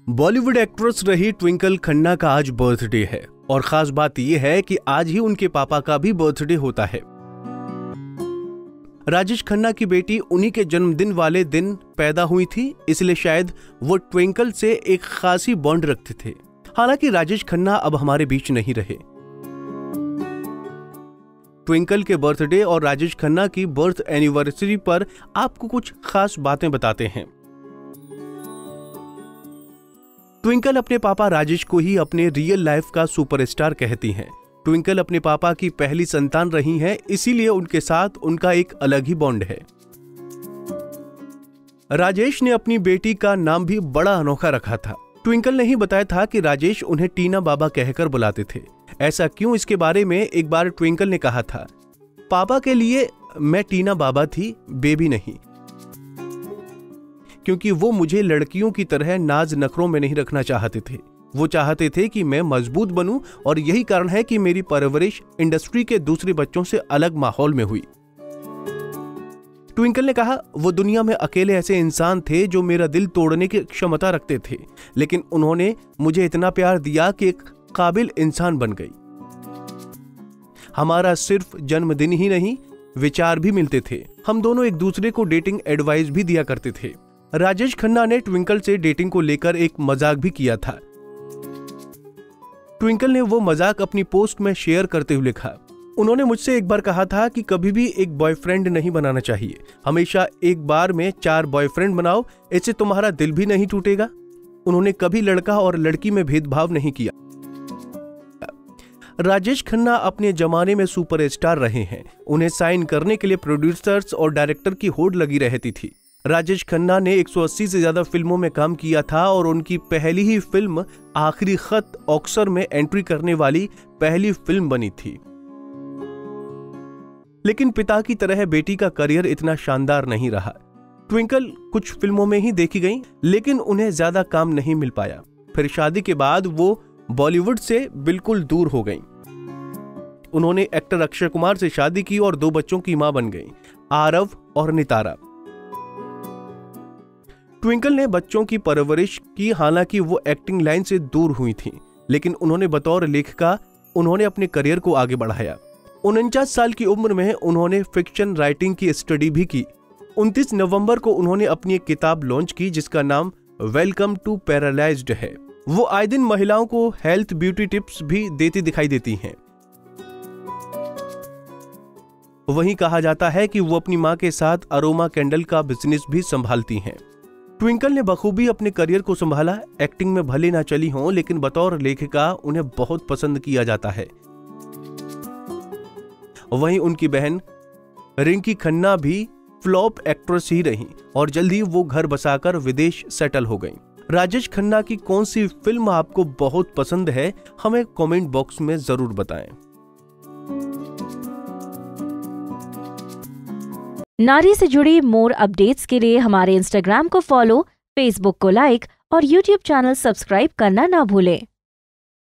Bollywood actress रही ट्विंकल खन्ना का आज बर्थडे है और खास बात यह है कि आज ही उनके पापा का भी बर्थडे होता है। राजेश खन्ना की बेटी उन्हीं के जन्मदिन वाले दिन पैदा हुई थी, इसलिए शायद वो ट्विंकल से एक खासी बॉन्ड रखते थे। हालांकि राजेश खन्ना अब हमारे बीच नहीं रहे। ट्विंकल के बर्थडे और राजेश खन्ना की बर्थ एनिवर्सरी पर आपको कुछ खास बातें बताते हैं। ट्विंकल अपने पापा राजेश को ही अपने रियल लाइफ का सुपरस्टार कहती हैं। ट्विंकल अपने पापा की पहली संतान रही हैं, इसीलिए उनके साथ उनका एक अलग ही बॉन्ड है। राजेश ने अपनी बेटी का नाम भी बड़ा अनोखा रखा था। ट्विंकल ने ही बताया था कि राजेश उन्हें टीना बाबा कहकर बुलाते थे। ऐसा क्यों, इसके बारे में एक बार ट्विंकल ने कहा था, पापा के लिए मैं टीना बाबा थी, बेबी नहीं, क्योंकि वो मुझे लड़कियों की तरह नाज नखरों में नहीं रखना चाहते थे। वो चाहते थे कि मैं मजबूत बनूं और यही कारण है कि मेरी परवरिश इंडस्ट्री के दूसरे बच्चों से अलग माहौल में हुई। ट्विंकल ने कहा, वो दुनिया में अकेले ऐसे इंसान थे जो मेरा दिल तोड़ने की क्षमता रखते थे, लेकिन उन्होंने मुझे इतना प्यार दिया कि एक काबिल इंसान बन गई। हमारा सिर्फ जन्मदिन ही नहीं, विचार भी मिलते थे। हम दोनों एक दूसरे को डेटिंग एडवाइस भी दिया करते थे। राजेश खन्ना ने ट्विंकल से डेटिंग को लेकर एक मजाक भी किया था। ट्विंकल ने वो मजाक अपनी पोस्ट में शेयर करते हुए लिखा, उन्होंने मुझसे एक बार कहा था कि कभी भी एक बॉयफ्रेंड नहीं बनाना चाहिए, हमेशा एक बार में 4 बॉयफ्रेंड बनाओ, इससे तुम्हारा दिल भी नहीं टूटेगा। उन्होंने कभी लड़का और लड़की में भेदभाव नहीं किया। राजेश खन्ना अपने जमाने में सुपरस्टार रहे हैं। उन्हें साइन करने के लिए प्रोड्यूसर्स और डायरेक्टर की होड़ लगी रहती थी। राजेश खन्ना ने 180 से ज्यादा फिल्मों में काम किया था और उनकी पहली ही फिल्म आखिरी खत ऑस्कर में एंट्री करने वाली पहली फिल्म बनी थी। लेकिन पिता की तरह बेटी का करियर इतना शानदार नहीं रहा। ट्विंकल कुछ फिल्मों में ही देखी गई, लेकिन उन्हें ज्यादा काम नहीं मिल पाया। फिर शादी के बाद वो बॉलीवुड से बिल्कुल दूर हो गईं। उन्होंने एक्टर अक्षय कुमार से शादी की और 2 बच्चों की मां बन गईं, आरव और नितारा। ट्विंकल ने बच्चों की परवरिश की, हालांकि वो एक्टिंग लाइन से दूर हुई थीं, लेकिन उन्होंने बतौर लेखिका उन्होंने अपने करियर को आगे बढ़ाया। 49 साल की उम्र में उन्होंने फिक्शन राइटिंग की स्टडी भी की। 29 नवंबर को उन्होंने अपनी एक किताब लॉन्च की जिसका नाम वेलकम टू पैरालाइज्ड है। वो आए दिन महिलाओं को हेल्थ ब्यूटी टिप्स भी देती दिखाई देती हैं। वहीं कहा जाता है कि वो अपनी मां के साथ अरोमा कैंडल का बिजनेस भी संभालती हैं। ट्विंकल ने बखूबी अपने करियर को संभाला। एक्टिंग में भले ना चली हों, लेकिन बतौर लेखिका उन्हें बहुत पसंद किया जाता है। वहीं उनकी बहन रिंकी खन्ना भी फ्लॉप एक्ट्रेस ही रही और जल्द ही वो घर बसाकर विदेश सेटल हो गईं। राजेश खन्ना की कौन सी फिल्म आपको बहुत पसंद है, हमें कमेंट बॉक्स में जरूर बताएं। नारी से जुड़ी मोर अपडेट्स के लिए हमारे इंस्टाग्राम को फॉलो, फेसबुक को लाइक और यूट्यूब चैनल सब्सक्राइब करना ना भूलें।